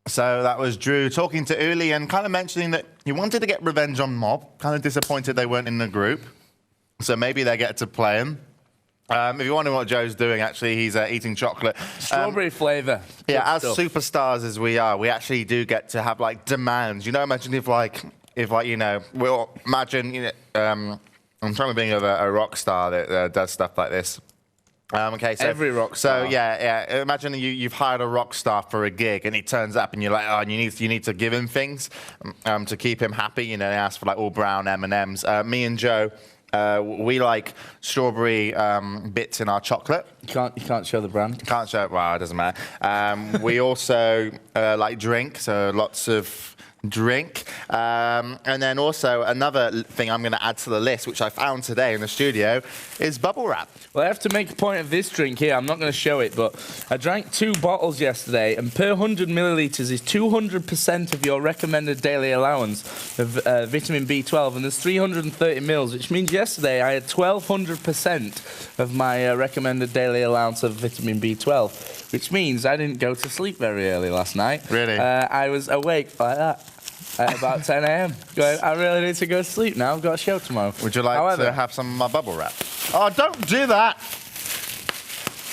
So that was Drew talking to Uli and kind of mentioning that he wanted to get revenge on Mob. Kind of disappointed they weren't in the group. So maybe they get to play him. If you wonder what Joe's doing, actually, he's eating chocolate. Strawberry flavour. Yeah, as superstars as we are, we actually do get to have, like, demands. You know, imagine if you know, we'll imagine, you know, I'm trying to think of a rock star that does stuff like this. Okay, so every rock star. So yeah. Imagine you've hired a rock star for a gig, and he turns up, and you're like, oh, and you need to give him things to keep him happy. You know, they ask for like all brown M&Ms. Me and Joe, we like strawberry bits in our chocolate. You can't show the brand. Can't show it. Well, it doesn't matter. We also like drink, so lots of drink. And then also another thing I'm going to add to the list, which I found today in the studio, is bubble wrap. Well, I have to make a point of this drink here. I'm not going to show it, but I drank 2 bottles yesterday, and per 100 millilitres is 200% of your recommended daily allowance of vitamin B12, and there's 330 mils, which means yesterday I had 1,200% of my recommended daily allowance of vitamin B12, which means I didn't go to sleep very early last night. Really? I was awake like that at about 10 a.m. going, I really need to go to sleep now. I've got a show tomorrow. Would you like to have some of my bubble wrap? Oh, don't do that!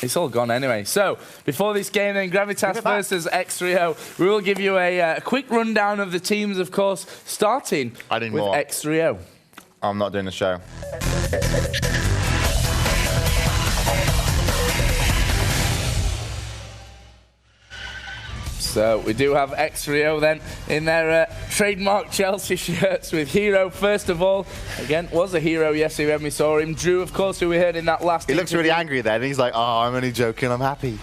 It's all gone anyway. So, before this game then, Gravitas versus x3o, we will give you a quick rundown of the teams, of course, starting with x3o. I'm not doing the show. So we do have x3o then in their trademark Chelsea shirts with Hero. First of all, again, was a hero yesterday when we saw him. Drew, of course, who we heard in that last He looks really angry there, and he's like, oh, I'm only joking, I'm happy.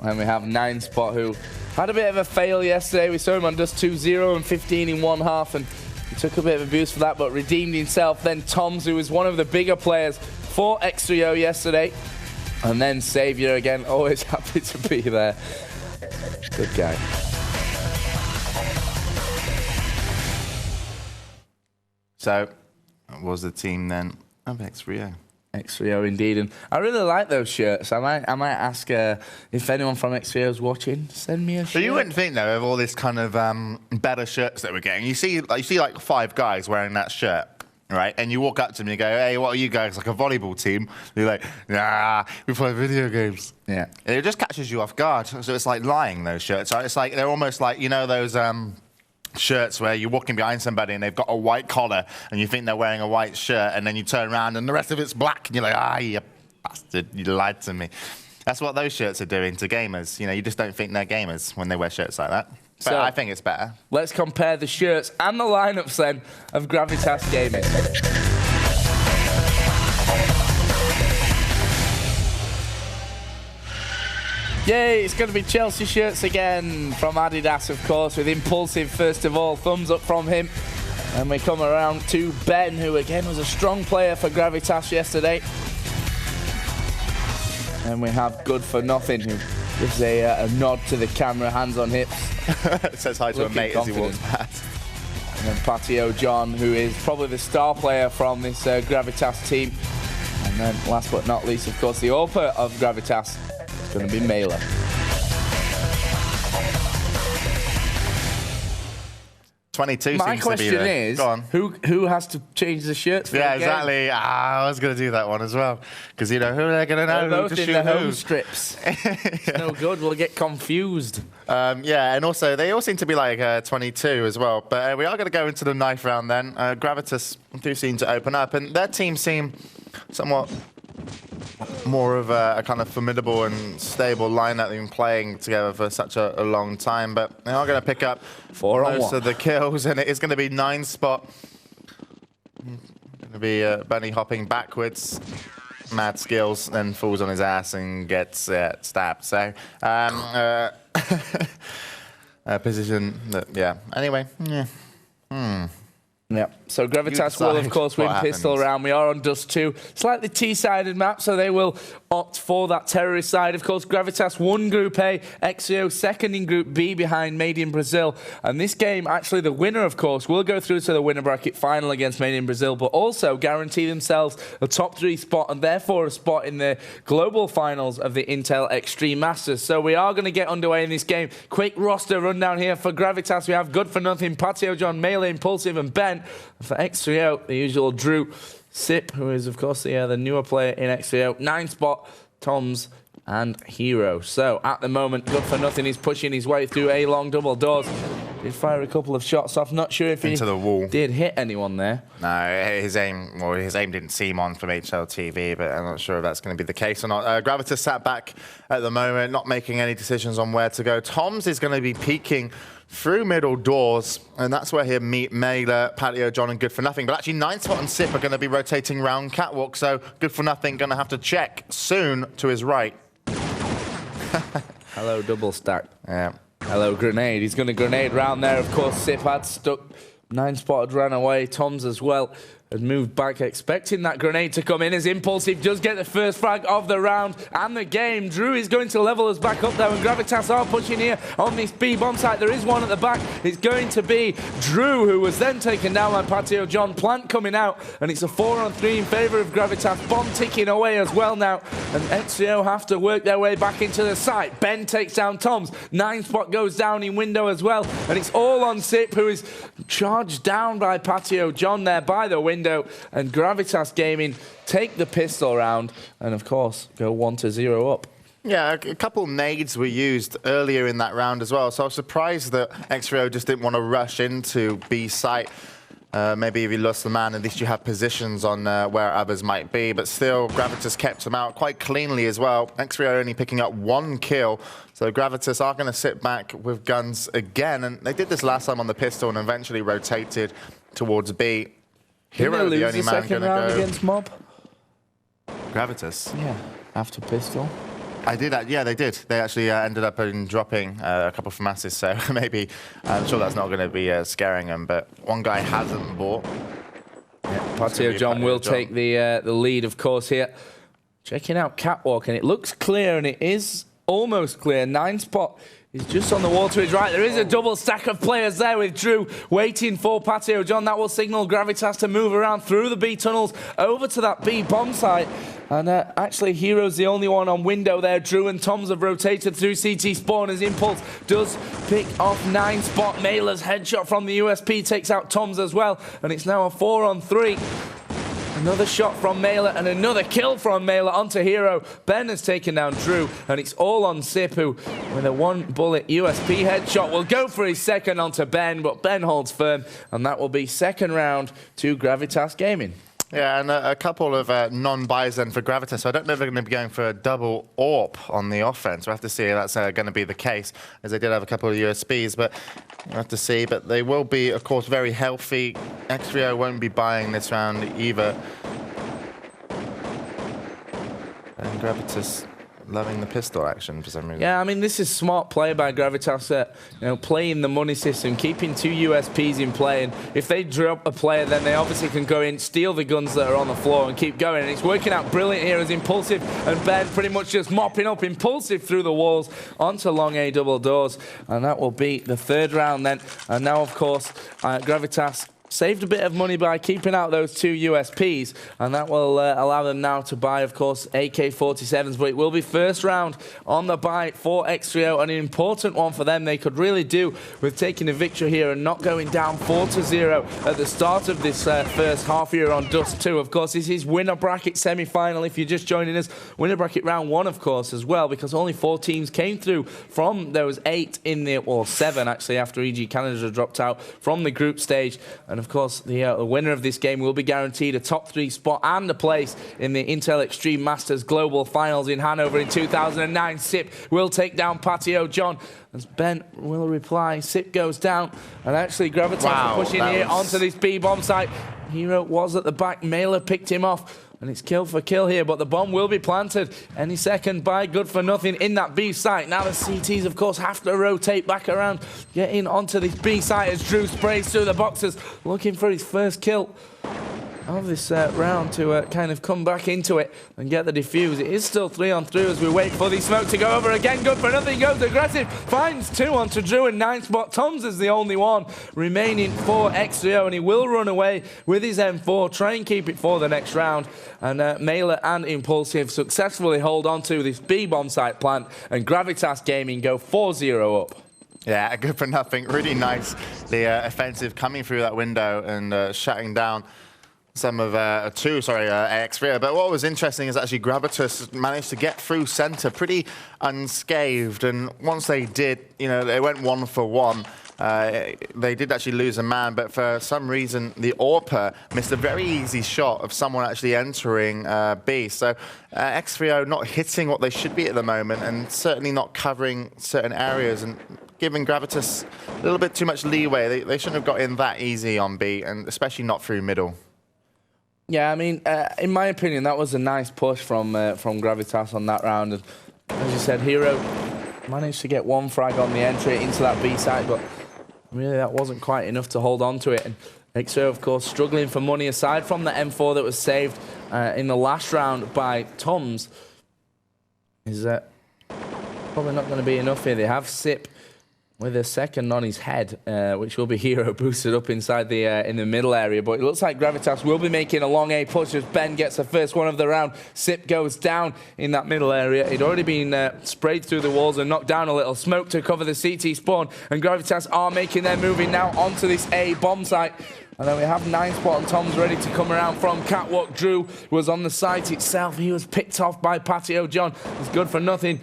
And we have 9spot, who had a bit of a fail yesterday. We saw him on just 2-0 and 15 in one half, and he took a bit of abuse for that, but redeemed himself. Then Toms, who was one of the bigger players for x3o yesterday. And then Saviour again, always happy to be there. Good guy. So, what was the team then of x3o? x3o indeed, and I really like those shirts. I might ask if anyone from x3o is watching, send me a shirt. But you wouldn't think though of all this kind of better shirts that we're getting. You see like 5 guys wearing that shirt. Right, and you walk up to them and you go, hey, what are you guys, like a volleyball team? You're like, nah, we play video games. Yeah. And it just catches you off guard. So it's like lying, those shirts. Right? It's like, they're almost like, you know, those shirts where you're walking behind somebody and they've got a white collar and you think they're wearing a white shirt, and then you turn around and the rest of it's black and you're like, ah, you bastard, you lied to me. That's what those shirts are doing to gamers. You know, you just don't think they're gamers when they wear shirts like that. But so, I think it's better. Let's compare the shirts and the lineups then of Gravitas Gaming. Yay, it's going to be Chelsea shirts again from Adidas, of course, with Impulsive first of all. Thumbs up from him. And we come around to Ben, who again was a strong player for Gravitas yesterday. And we have Good for Nothing, who gives a nod to the camera, hands on hips. Says hi to a mate as he walks past. And then Patio John, who is probably the star player from this Gravitas team. And then last but not least, of course, the Opa of Gravitas is going to be Mailer. My question is, who has to change the shirts for the game? Exactly. I was going to do that one as well. Because, you know, who are they going to know? They're both in the home strips. It's no good. We'll get confused. Yeah, and also, they all seem to be like 22 as well. But we are going to go into the knife round then. Gravitas do seem to open up. And their team seem somewhat more of a kind of formidable and stable lineup. They've been playing together for such a long time, but they are going to pick up most of the kills, and it is going to be 9spot. Going to be bunny hopping backwards, mad skills, then falls on his ass and gets stabbed. So position that, yeah. Anyway, yeah. Yeah, so Gravitas will, of course, win pistol round. We are on Dust 2. Slightly T-sided map, so they will opt for that terrorist side. Of course, Gravitas won Group A, x3o second in Group B behind Made in Brazil. And this game, actually, the winner, of course, will go through to the winner bracket final against Made in Brazil, but also guarantee themselves a top 3 spot and therefore a spot in the global finals of the Intel Extreme Masters. So we are going to get underway in this game. Quick roster rundown here for Gravitas. We have Good For Nothing, Patio John, Melee, Impulsive, and Ben. For x3o, the usual Drew, Sip, who is, of course, the newer player in x3o, 9 spot, Toms, and Hero. So, at the moment, Good For Nothing is pushing his way through a long double doors. Did fire a couple of shots off. Not sure if he into the wall. Did hit anyone there. No, his aim didn't seem on from HLTV, but I'm not sure if that's going to be the case or not. Gravitas sat back at the moment, not making any decisions on where to go. Toms is going to be peeking through middle doors, and that's where he'll meet Mailer, Patio John, and Good For Nothing. But actually, 9 spot and Sip are going to be rotating round Catwalk, so Good For Nothing going to have to check soon to his right. Hello, double stack. Yeah. Hello, grenade. He's going to grenade round there. Of course, Sip had stuck. 9 spot had ran away. Toms as well had moved back, expecting that grenade to come in as Impulsive does get the first frag of the round and the game. Drew is going to level us back up there, and Gravitas are pushing here on this B bomb site. There is one at the back. It's going to be Drew, who was then taken down by Patio John. Plant coming out, and it's a 4-on-3 in favour of Gravitas. Bomb ticking away as well now, and x3o have to work their way back into the site. Ben takes down Toms. 9 spot goes down in window as well, and it's all on Sip, who is charged down by Patio John there by the window. And Gravitas Gaming take the pistol round and, of course, go 1-0 up. Yeah, a couple nades were used earlier in that round as well, so I was surprised that x3o just didn't want to rush into B site. Maybe if you lost the man, at least you have positions on where others might be, but still, Gravitas kept them out quite cleanly as well. x3o only picking up 1 kill, so Gravitas are going to sit back with guns again, and they did this last time on the pistol and eventually rotated towards B. Hero, the only man going to go against Mob. Gravitas. Yeah, after pistol. I did that. Yeah, they did. They actually ended up dropping a couple from masses, so maybe I'm sure that's not going to be scaring them. But one guy hasn't bought. Yeah, Patio John will take the lead, of course, here. Checking out Catwalk, and it looks clear, and it is almost clear. 9 spot. He's just on the wall to his right. There is a double stack of players there with Drew waiting for Patio John. That will signal Gravitas to move around through the B tunnels over to that B bomb site. And actually, Hero's the only one on window there. Drew and Toms have rotated through CT spawn as Impulse does pick off 9 spot. Mailer's headshot from the USP takes out Toms as well. And it's now a 4-on-3. Another shot from Mailer and another kill from Mailer onto Hero. Ben has taken down Drew, and it's all on Sip, who, with a 1-bullet USP headshot, will go for his second onto Ben, but Ben holds firm, and that will be second round to Gravitas Gaming. Yeah, and a couple of non-buys then for Gravitas. So I don't know if they're going to be going for a double AWP on the offense. We'll have to see if that's going to be the case, as they did have a couple of USBs, but we'll have to see. But they will be, of course, very healthy. x3o won't be buying this round either. And Gravitas loving the pistol action for some reason. Yeah, I mean, this is smart play by Gravitas, playing the money system, keeping 2 USPs in play, and if they drop a player, then they obviously can go in, steal the guns that are on the floor and keep going, and it's working out brilliant here as Impulsive and Ben pretty much just mopping up Impulsive through the walls onto long A double doors, and that will be the 3rd round then. And now, of course, Gravitas saved a bit of money by keeping out those 2 USPs, and that will allow them now to buy, of course, AK-47s, but it will be first round on the buy for x3o, an important one for them. They could really do with taking a victory here and not going down 4-0 at the start of this first half here on Dust 2. Of course, this is winner bracket semi-final. If you're just joining us, winner bracket round 1, of course, as well, because only 4 teams came through from those 8 in the, well, 7 actually, after EG Canada dropped out from the group stage. And of course, the winner of this game will be guaranteed a top 3 spot and a place in the Intel Extreme Masters Global Finals in Hanover in 2009. Sip will take down Patio John. As Ben will reply, Sip goes down. And actually, Gravitas are pushing here onto this B-bomb site. Hero was at the back. Mailer picked him off. And it's kill for kill here, but the bomb will be planted any second by Good for Nothing in that B site. Now the CTs, of course, have to rotate back around, getting onto this B site as Drew sprays through the boxes, looking for his first kill of this round to kind of come back into it and get the defuse. It is still 3-on-3 as we wait for the smoke to go over again. Good for Nothing goes aggressive, finds 2 onto Drew in 9th spot. Toms is the only one remaining for x3o, and he will run away with his M4, try and keep it for the next round. And Mailer and Impulsive successfully hold on to this B bomb site plant, and Gravitas Gaming go 4-0 up. Yeah, Good for Nothing, really nice. The offensive coming through that window and shutting down some of x3o. But what was interesting is actually Gravitas managed to get through center pretty unscathed, and once they did, you know, they went 1 for 1. They did actually lose a man, but for some reason the AWPer missed a very easy shot of someone actually entering B. So x3o not hitting what they should be at the moment, and certainly not covering certain areas, and giving Gravitas a little bit too much leeway. They shouldn't have got in that easy on B, and especially not through middle. Yeah, I mean, in my opinion, that was a nice push from Gravitas on that round. And as you said, Hero managed to get 1 frag on the entry into that B site, but really that wasn't quite enough to hold on to it. And x3o, of course, struggling for money aside from the M4 that was saved in the last round by Toms. Is probably not going to be enough here. They have Sip with a second on his head, which will be Hero boosted up inside the in the middle area. But it looks like Gravitas will be making a long A push as Ben gets the first one of the round. Sip goes down in that middle area. He'd already been sprayed through the walls and knocked down a little. Smoke to cover the CT spawn, and Gravitas are making their moving now onto this A bomb site. And then we have 9th spot and Tom's ready to come around from Catwalk. Drew was on the site itself. He was picked off by Patio John. It's Good for Nothing.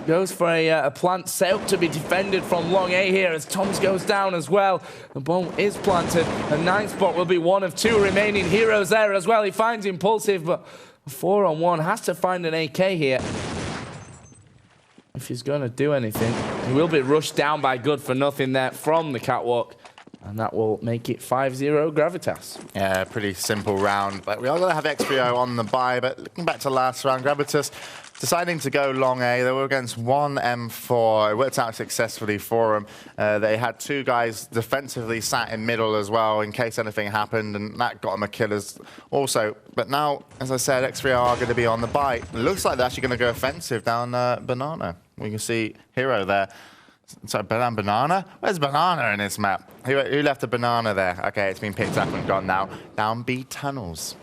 Goes for a plant set up to be defended from long A here as Toms goes down as well. The bomb is planted. The 9th spot will be one of 2 remaining heroes there as well. He finds Impulsive, but 4-on-1 has to find an AK here if he's going to do anything. He will be rushed down by Good for Nothing there from the Catwalk, and that will make it 5-0 Gravitas. Yeah, pretty simple round. But we are going to have x3o on the bye. But looking back to last round, Gravitas deciding to go long A. They were against 1 M4. It worked out successfully for them. They had 2 guys defensively sat in middle as well in case anything happened, and that got them a killers also. But now, as I said, x3o are going to be on the bye. It looks like they're actually going to go offensive down Banana. We can see Hero there. Sorry, Banana? Where's Banana in this map? Who left a banana there? Okay, it's been picked up and gone now. Down B tunnels.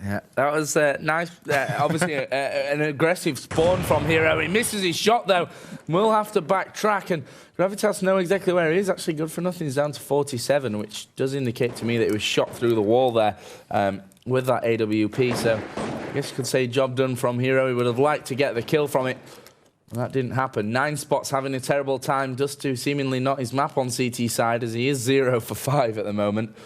Yeah, that was nice. Obviously, an aggressive spawn from Hero. He misses his shot, though. We'll have to backtrack, and Gravitas know exactly where he is. Actually, Good for Nothing is down to 47, which does indicate to me that it was shot through the wall there with that AWP. So I guess you could say job done from Hero. He would have liked to get the kill from it. That didn't happen. 9 spots having a terrible time just to seemingly not his map on CT side, as he is 0 for 5 at the moment.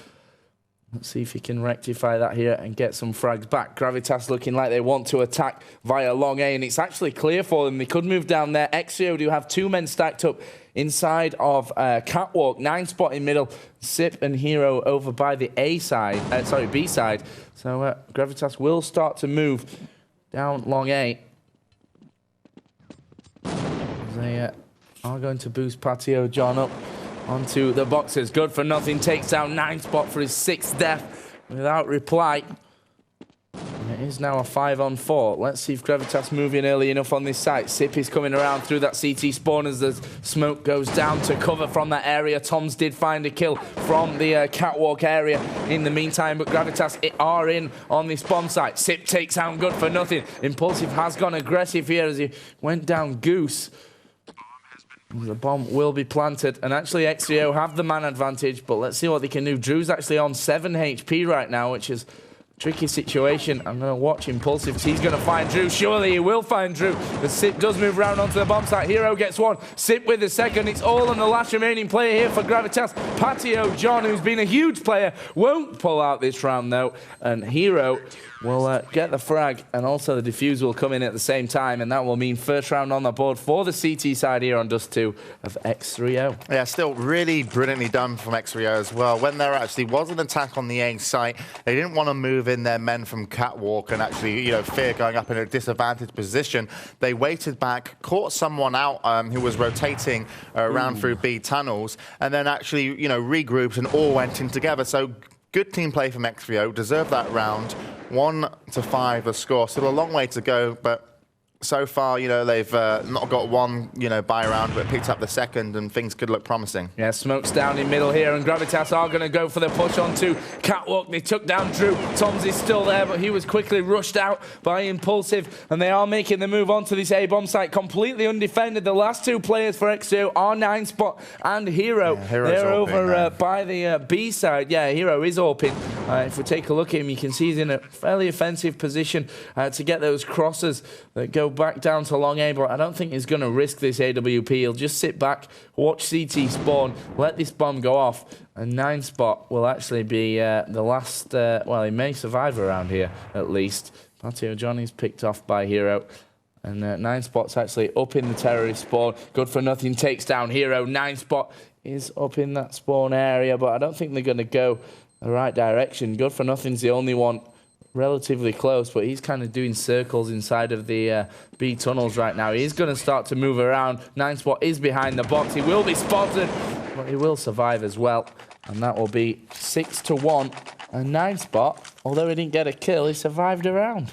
Let's see if he can rectify that here and get some frags back. Gravitas looking like they want to attack via long A, and it's actually clear for them. They could move down there. x3o do have 2 men stacked up inside of Catwalk. 9 spot in middle. Sip and Hero over by the A side. B side. So Gravitas will start to move down long A. They are going to boost Patio John up onto the boxes. Good for Nothing takes down 9th spot for his 6th death without reply. And it is now a 5-on-4. Let's see if Gravitas move in early enough on this site. Sip is coming around through that CT spawn as the smoke goes down to cover from that area. Toms did find a kill from the Catwalk area in the meantime, but Gravitas are in on this bomb site. Sip takes down Good for Nothing. Impulsive has gone aggressive here as he went down Goose. The bomb will be planted, and actually x3o have the man advantage, but let's see what they can do. Drew's actually on 7 HP right now, which is a tricky situation. I'm going to watch Impulsive. He's going to find Drew. Surely he will find Drew. The Sip does move around onto the bomb site. Hero gets 1. Sip with the 2nd. It's all on the last remaining player here for Gravitas. Patio John, who's been a huge player, won't pull out this round, though. And Hero will get the frag, and also the defuse will come in at the same time, and that will mean first round on the board for the CT side here on Dust 2 of x3o. Yeah, still really brilliantly done from x3o as well. When there actually was an attack on the A site, they didn't want to move in their men from catwalk and actually, fear going up in a disadvantaged position. They waited back, caught someone out who was rotating around through B tunnels, and then actually, regrouped and all went in together. So good team play from x3o, deserved that round. 1-5 the score. Still a long way to go, but so far, they've not got one, buy round, but picked up the second, and things could look promising. Yeah, smoke's down in middle here, and Gravitas are going to go for the push onto catwalk. They took down Drew. Toms is still there, but he was quickly rushed out by Impulsive, and they are making the move onto this A-bomb site, completely undefended. The last two players for x3o are 9spot and Hero. Yeah, they're over by the B side. Yeah, Hero is open. If we take a look at him, you can see he's in a fairly offensive position to get those crosses that go back down to long A, but I don't think he's going to risk this AWP. He'll just sit back, watch CT spawn, let this bomb go off, and 9spot will actually be the last, well, he may survive around here at least. Patio Johnny's picked off by Hero, and 9spot's actually up in the terrorist spawn. Good for Nothing takes down Hero. 9spot is up in that spawn area, but I don't think they're going to go the right direction. Good for Nothing's the only one relatively close, but he's kind of doing circles inside of the B tunnels right now. He's going to start to move around. 9spot is behind the box. He will be spotted, but he will survive as well. And that will be 6-1. And 9spot, although he didn't get a kill, he survived a round.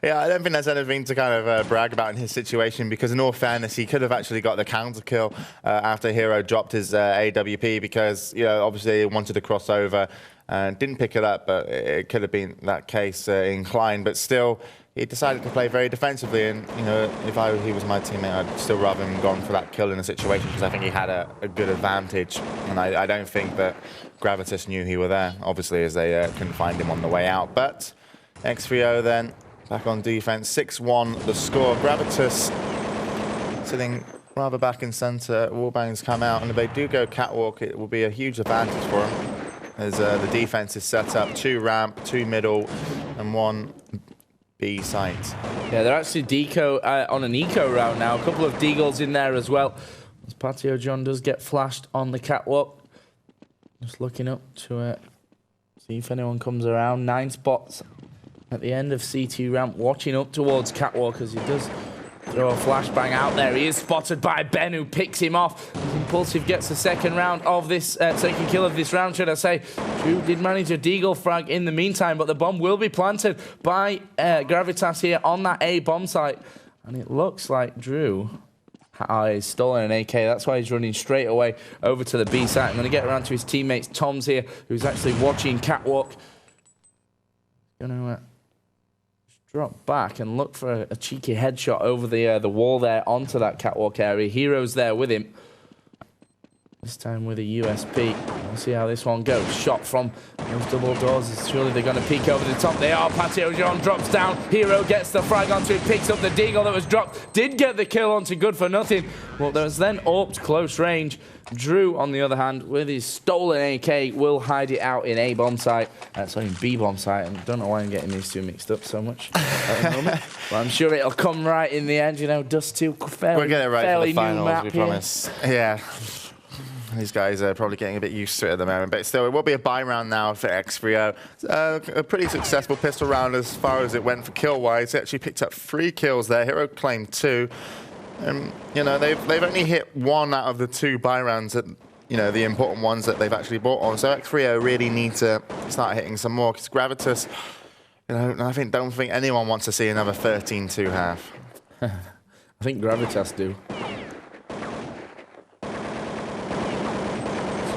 Yeah, I don't think there's anything to kind of brag about in his situation, because in all fairness, he could have actually got the counter kill after Hero dropped his AWP, because, obviously he wanted to cross over and didn't pick it up, but it could have been that case inclined. But still, he decided to play very defensively, and, if he was my teammate, I'd still rather him gone for that kill in the situation, because I think he had a good advantage, and I don't think that Gravitas knew he were there, obviously, as they couldn't find him on the way out. But x3o then back on defense, 6-1 the score. Gravitas sitting rather back in center. Wallbangs come out, and if they do go catwalk, it will be a huge advantage for them, as the defense is set up 2 ramp, 2 middle, and 1 B site. Yeah, they're actually on an eco round now. A couple of deagles in there as well, as Patio John does get flashed on the catwalk. Just looking up to see if anyone comes around. 9spots at the end of CT ramp, watching up towards catwalk as he does throw a flashbang out there. He is spotted by Ben, who picks him off. Impulsive gets the second kill of this round, should I say. Drew did manage a deagle frag in the meantime, but the bomb will be planted by Gravitas here on that A bomb site. And it looks like Drew he's stolen an AK. That's why he's running straight away over to the B site. I'm going to get around to his teammates. Tom's here, who's actually watching catwalk. Going to drop back and look for a cheeky headshot over the wall there onto that catwalk area. Hero's there with him. This time with a USP. We'll see how this one goes. Shot from those double doors. Surely they're going to peek over the top. They are. Patio John drops down. Hero gets the frag onto it. Picks up the deagle that was dropped. Did get the kill onto Good for Nothing. Well, there was then AWP'd close range. Drew, on the other hand, with his stolen AK, will hide it out in A bomb site. Sorry, in B bomb site. I don't know why I'm getting these two mixed up so much at the moment. But I'm sure it'll come right in the end. Dust 2 fairly, we'll get it right for the finals, we here. promise. Yeah. These guys are probably getting a bit used to it at the moment, but still, it will be a buy round now for x3o. A pretty successful pistol round as far as it went for kill-wise. They actually picked up 3 kills there. Hero claimed 2. They've only hit 1 out of the 2 buy rounds that, the important ones that they've actually bought on. So x3o really need to start hitting some more, because Gravitas, I don't think anyone wants to see another 13-2 half. I think Gravitas do.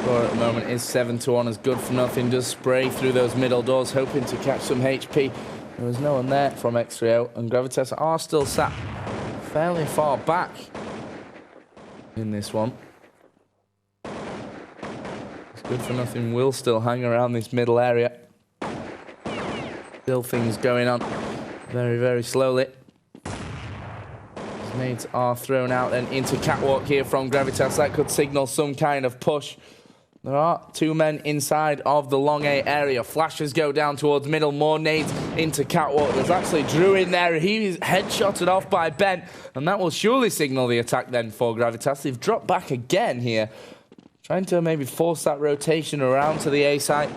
Score at the moment is 7-1, as Good for Nothing does spray through those middle doors, hoping to catch some HP. There was no one there from x3o, and Gravitas are still sat fairly far back in this one. Good for Nothing will still hang around this middle area. Still things going on very, very slowly. His nades are thrown out then into catwalk here from Gravitas. That could signal some kind of push. There are 2 men inside of the long A area. Flashes go down towards middle. More nades into Catwalk. There's actually Drew in there. He's headshotted off by Ben. And that will surely signal the attack then for Gravitas. They've dropped back again here. Trying to maybe force that rotation around to the A site.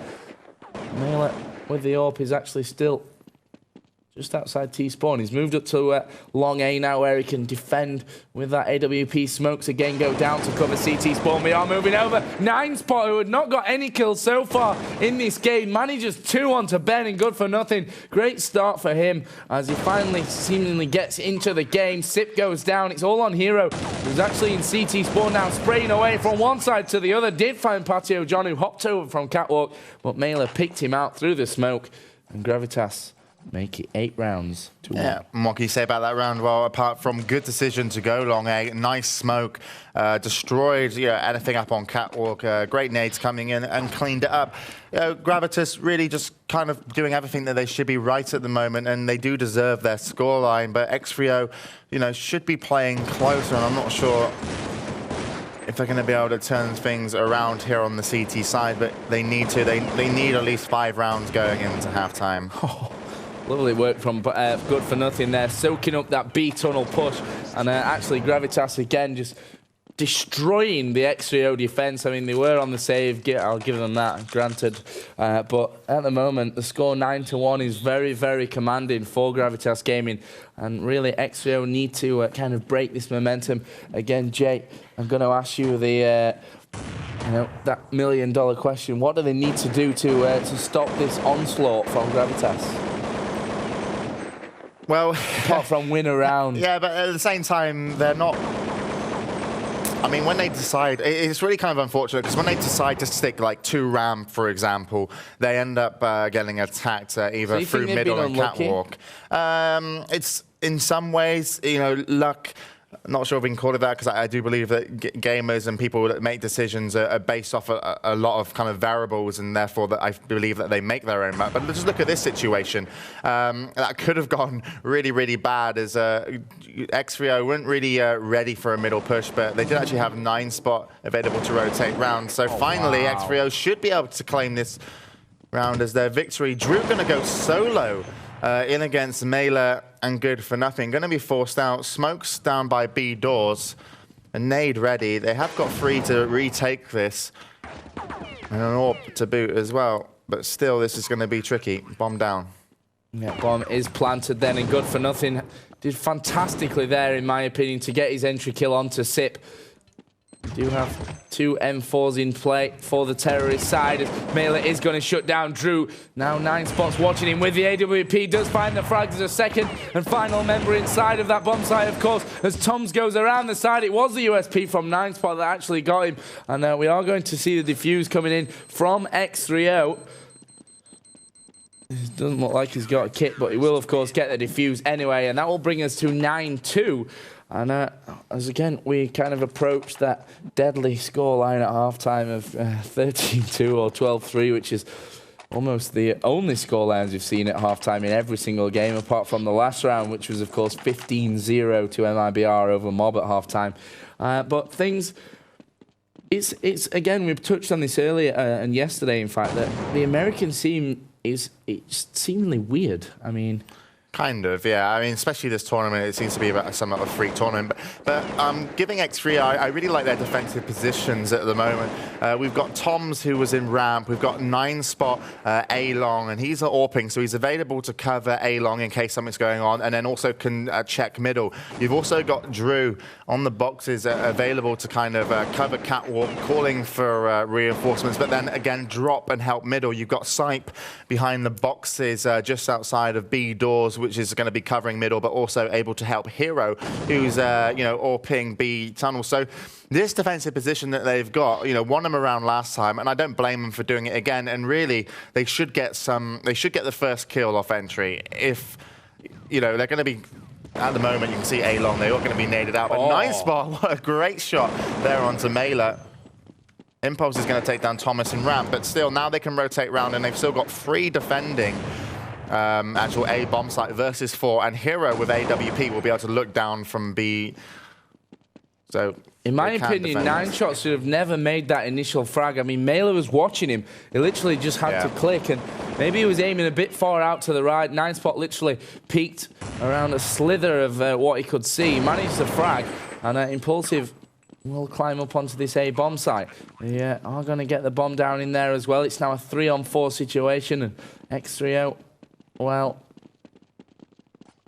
Mela with the AWP is actually still just outside T-spawn. He's moved up to long A now where he can defend with that AWP. Smokes again go down to cover CT spawn. We are moving over. 9spot, who had not got any kills so far in this game, manages 2 onto Ben and good for nothing. Great start for him as he finally seemingly gets into the game. Sip goes down. It's all on Hero, who's actually in CT spawn now, spraying away from one side to the other. Did find Patio John, who hopped over from Catwalk, but Mela picked him out through the smoke, and Gravitas make it 8 rounds to 1. And what can you say about that round? Well, apart from good decision to go long A, nice smoke, destroyed anything up on Catwalk, great nades coming in and cleaned it up. Gravitas really just kind of doing everything that they should be right at the moment, and they do deserve their scoreline. But x3o, should be playing closer, and I'm not sure if they're going to be able to turn things around here on the CT side, but they need to. They need at least 5 rounds going into halftime. Lovely work from Good for Nothing there, soaking up that B tunnel push. And actually Gravitas again just destroying the x3o defense. I mean, they were on the save, I'll give them that, granted. But at the moment, the score 9-1 is very, very commanding for Gravitas Gaming. And really, x3o need to kind of break this momentum. Again, Jay, I'm going to ask you the... that $1 million question. What do they need to do to stop this onslaught from Gravitas? Well, apart from win around. Yeah, but at the same time, they're not... I mean, when they decide... It's really kind of unfortunate, because when they decide to stick, like, 2 ramp, for example, they end up getting attacked either through middle and Catwalk. It's, in some ways, luck... Not sure if we can call it that, because I do believe that gamers and people that make decisions are based off a lot of kind of variables, and therefore that I believe that they make their own map. But just look at this situation. That could have gone really, really bad, as x3o weren't really ready for a middle push, but they did actually have 9spot available to rotate round. So finally, x3o should be able to claim this round as their victory. Drew going to go solo in against Mela and Good for Nothing. Going to be forced out. Smokes down by B doors. A nade ready. They have got 3 to retake this. And an AWP to boot as well. But still, this is going to be tricky. Bomb down. Yeah, bomb is planted then, and Good for Nothing did fantastically there, in my opinion, to get his entry kill onto Sip. We do have 2 M4s in play for the terrorist side, as Mela is going to shut down Drew. Now 9spots watching him with the AWP, does find the frags as a second and final member inside of that bomb site, of course, as Toms goes around the side. It was the USP from 9spot that actually got him, and we are going to see the defuse coming in from x3o. It doesn't look like he's got a kit, but he will, of course, get the defuse anyway, and that will bring us to 9-2. And as again, we kind of approach that deadly scoreline at halftime of 13-2 or 12-3, which is almost the only scorelines we've seen at halftime in every single game, apart from the last round, which was, of course, 15-0 to MIBR over Mob at halftime. But things... It's again, we've touched on this earlier and yesterday, in fact, that the American scene it's seemingly weird. I mean... Kind of, yeah. I mean, especially this tournament, it seems to be about somewhat of a freak tournament. But giving x3o, I really like their defensive positions at the moment. We've got Toms, who was in ramp. We've got 9spot A long, and he's AWPing, so he's available to cover A long in case something's going on, and then also can check middle. You've also got Drew on the boxes available to kind of cover Catwalk, calling for reinforcements, but then again drop and help middle. You've got Sipe behind the boxes just outside of B doors, which is going to be covering middle, but also able to help Hero, who's AWPing B tunnel. So this defensive position that they've got, won them around last time, and I don't blame them for doing it again. And really, they should get the first kill off entry. If they're going to be, at the moment, you can see A long, they're all going to be naded out. But 9spot, what a great shot there onto Mela. Impulse is going to take down Thomas and ramp, but still, now they can rotate round, and they've still got 3 defending actual A bomb site versus 4, and Hero with AWP will be able to look down from B So in my opinion, 9 shots should have never made that initial frag. I mean, Mela was watching him. He literally just had to click, and maybe he was aiming a bit far out to the right. 9 Spot literally peeked around a slither of what he could see. He managed to frag, and Impulsive will climb up onto this A bomb site. They are going to get the bomb down in there as well. It's now a 3-on-4 situation, and x3o, well,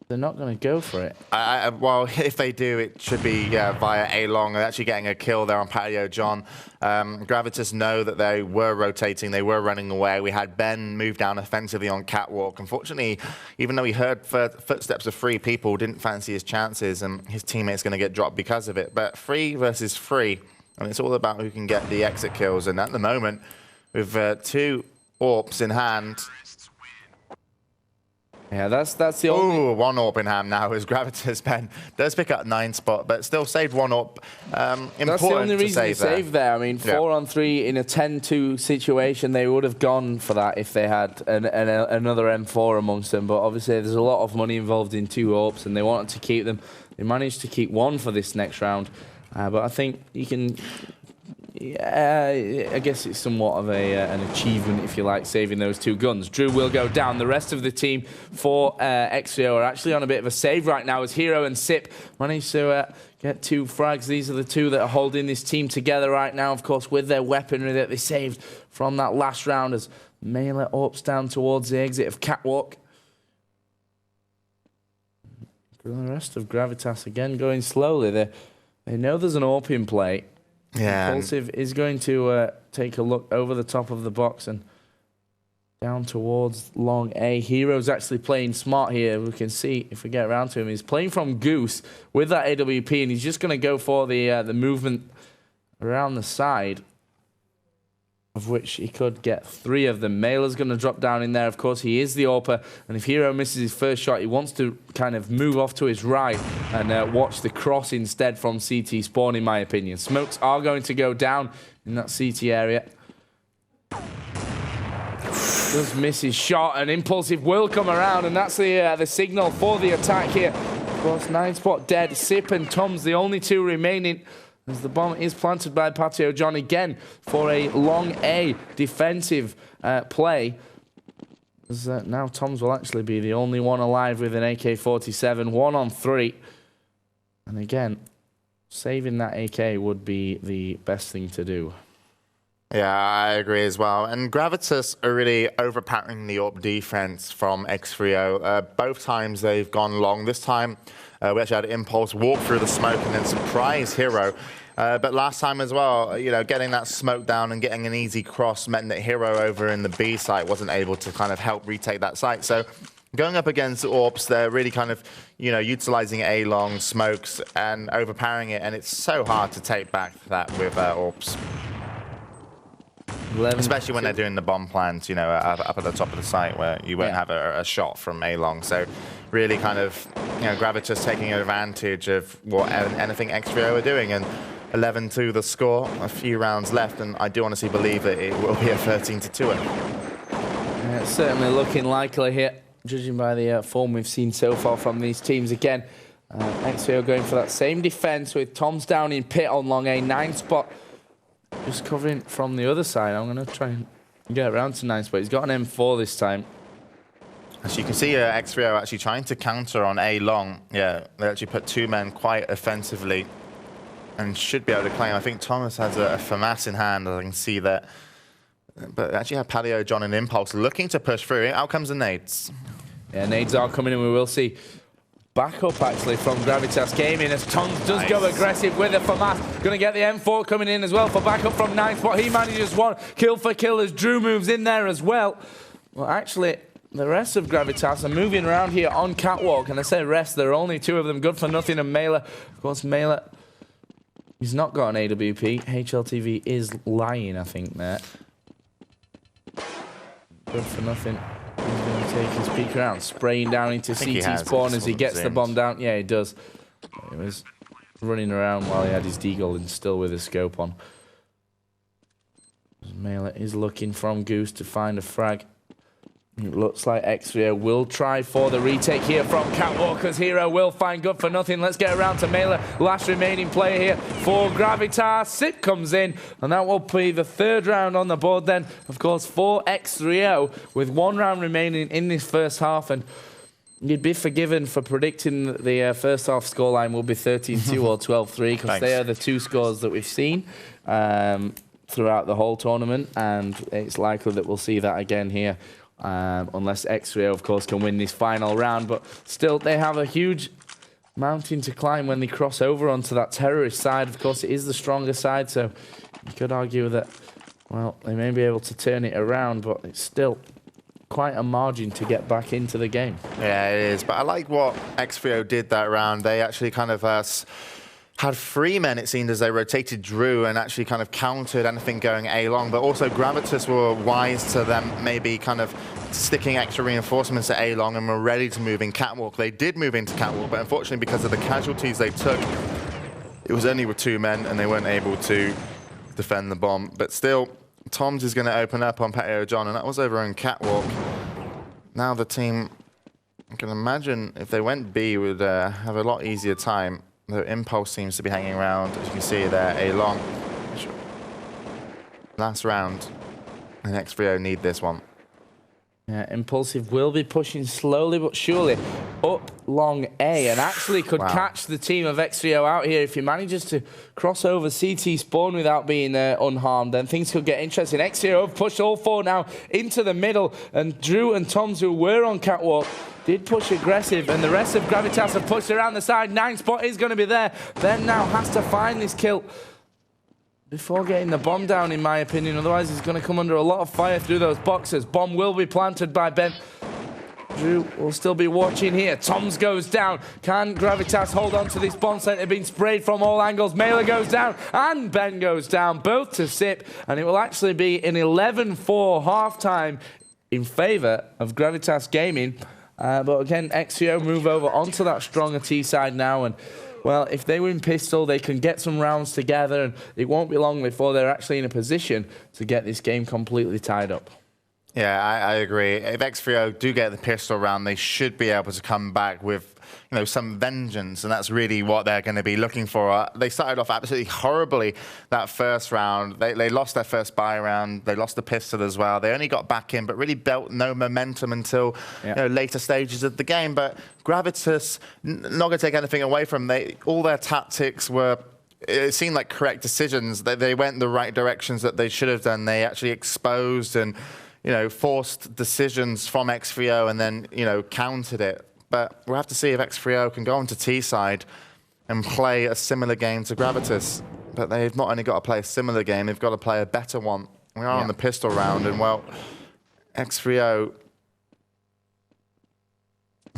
they're not going to go for it. Well, if they do, it should be via A-Long. They're actually getting a kill there on Patio John. Gravitas know that they were rotating. They were running away. We had Ben move down offensively on Catwalk. Unfortunately, even though he heard footsteps of 3 people, didn't fancy his chances, and his teammate's going to get dropped because of it. But 3 versus 3, and it's all about who can get the exit kills. And at the moment, with 2 AWPs in hand, yeah, that's the only... Ooh, 1 AWP in hand now as Gravitas. Ben does pick up 9 Spot, but still saved 1 AWP. That's the only reason he saved there. I mean, 4-on-3 in a 10-2 situation, they would have gone for that if they had another M4 amongst them. But obviously, there's a lot of money involved in 2 AWPs, and they wanted to keep them. They managed to keep 1 for this next round. But I think you can... I guess it's somewhat of an achievement, if you like, saving those 2 guns. Drew will go down. The rest of the team for x3o are actually on a bit of a save right now as Hero and Sip manage to get 2 frags. These are the 2 that are holding this team together right now, of course, with their weaponry that they saved from that last round as Mela ups down towards the exit of Catwalk. The rest of Gravitas again going slowly. They know there's an AWP in play. Yeah, Impulsive is going to take a look over the top of the box and down towards long A. Hero's actually playing smart here. We can see, if we get around to him, he's playing from Goose with that AWP, and he's just going to go for the movement around the side, of which he could get 3 of them. Mailer's going to drop down in there. Of course, he is the AWPer, and if Hero misses his first shot, he wants to kind of move off to his right and watch the cross instead from CT spawn, in my opinion. Smokes are going to go down in that CT area. Does miss his shot, and Impulsive will come around, and that's the signal for the attack here. Of course, 9 Spot dead. Sip and Tom's the only 2 remaining, as the bomb is planted by Patio John again for a long A defensive play. As, now Toms will actually be the only one alive with an AK-47, 1-on-3. And again, saving that AK would be the best thing to do. Yeah, I agree as well. And Gravitas are really overpowering the AWP defense from x3o. Both times they've gone long. This time we actually had Impulse walk through the smoke and then surprise Hero. But last time as well, you know, getting that smoke down and getting an easy cross meant that Hero over in the B site wasn't able to kind of help retake that site. So going up against AWPs, they're really kind of, you know, utilizing A-long smokes and overpowering it. And it's so hard to take back that with AWPs. Especially when they're doing the bomb plans, you know, up at the top of the site where you won't have a shot from A-long. So really kind of, you know, Gravitas taking advantage of what anything x3o are doing. And 11-2 the score, a few rounds left, and I do honestly believe that it will be a 13-2. Yeah, it's certainly looking likely here, judging by the form we've seen so far from these teams. Again, x3o going for that same defense with Tom's down in pit on long A. 9 Spot just covering from the other side. I'm going to try and get around to 9 Spot. He's got an M4 this time. As you can see, x3o actually trying to counter on A-long. Yeah, they actually put 2 men quite offensively and should be able to claim. I think Thomas has a FAMAS in hand, I can see that. But actually have Patio John and Impulse looking to push through. Out comes the nades. Yeah, nades are coming in, we will see. Back up, actually, from Gravitas Gaming as Tongs does go aggressive with a FAMAS. Going to get the M4 coming in as well for backup from 9 Spot. He manages 1 kill for kill as Drew moves in there as well. Well, actually, the rest of Gravitas are moving around here on Catwalk. And I say rest, there are only 2 of them. Good for nothing and Mela. Of course, Mela, he's not got an AWP. HLTV is lying, I think, there. Good for nothing. He's going to take his peek around, spraying down into CT spawn as he gets the bomb down. Yeah, he does. He was running around while he had his deagle and still with a scope on. Mela is looking from Goose to find a frag. It looks like x3o will try for the retake here from Catwalker's Hero. Will find good for nothing. Let's get around to Mailer. Last remaining player here for Gravitas. Sip comes in, and that will be the third round on the board then, of course, for x3o, with 1 round remaining in this first half. And you'd be forgiven for predicting that the first half scoreline will be 13-2 or 12-3, because they are the 2 scores that we've seen throughout the whole tournament, and it's likely that we'll see that again here. Unless x3o, of course, can win this final round. But still, they have a huge mountain to climb when they cross over onto that terrorist side. Of course, it is the stronger side, so you could argue that, well, they may be able to turn it around, but it's still quite a margin to get back into the game. Yeah, it is. But I like what x3o did that round. They actually kind of had 3 men, it seemed, as they rotated Drew and actually kind of countered anything going A-long. But also Gravitas were wise to them maybe kind of sticking extra reinforcements at A-long and were ready to move in Catwalk. They did move into Catwalk, but unfortunately because of the casualties they took, it was only with 2 men and they weren't able to defend the bomb. But still, Toms is going to open up on Patio John, and that was over in Catwalk. Now the team, I can imagine if they went B, would have a lot easier time. The Impulse seems to be hanging around, as you can see there, A-long. Last round, and x3o need this one. Yeah, Impulsive will be pushing slowly but surely up long A, and actually could catch the team of x3o out here. If he manages to cross over CT spawn without being unharmed, then things could get interesting. x3o have pushed all 4 now into the middle, and Drew and Toms, who were on Catwalk, did push aggressive, and the rest of Gravitas have pushed around the side. 9 spot is going to be there. Ben now has to find this kill before getting the bomb down, in my opinion. Otherwise, he's going to come under a lot of fire through those boxes. Bomb will be planted by Ben. Drew will still be watching here. Toms goes down. Can Gravitas hold on to this bomb site? They've been sprayed from all angles. Mailer goes down, and Ben goes down, both to Sip, and it will actually be an 11-4 halftime in favor of Gravitas Gaming. But again, x3o move over onto that stronger T side now, and well, if they win pistol, they can get some rounds together, and it won't be long before they're actually in a position to get this game completely tied up. Yeah, I agree. If x3o do get the pistol round, they should be able to come back with, you know, some vengeance, and that's really what they're going to be looking for. They started off absolutely horribly that first round. They lost their first buy round. They lost the pistol as well. They only got back in, but really built no momentum until you know, later stages of the game. But Gravitas, not going to take anything away from them. All their tactics were, it seemed like correct decisions. They went the right directions that they should have done. They actually exposed and, you know, forced decisions from x3o and then, you know, countered it. But we'll have to see if x3o can go onto T side and play a similar game to Gravitas. But they've not only got to play a similar game, they've got to play a better one. We are on the pistol round, and well, x3o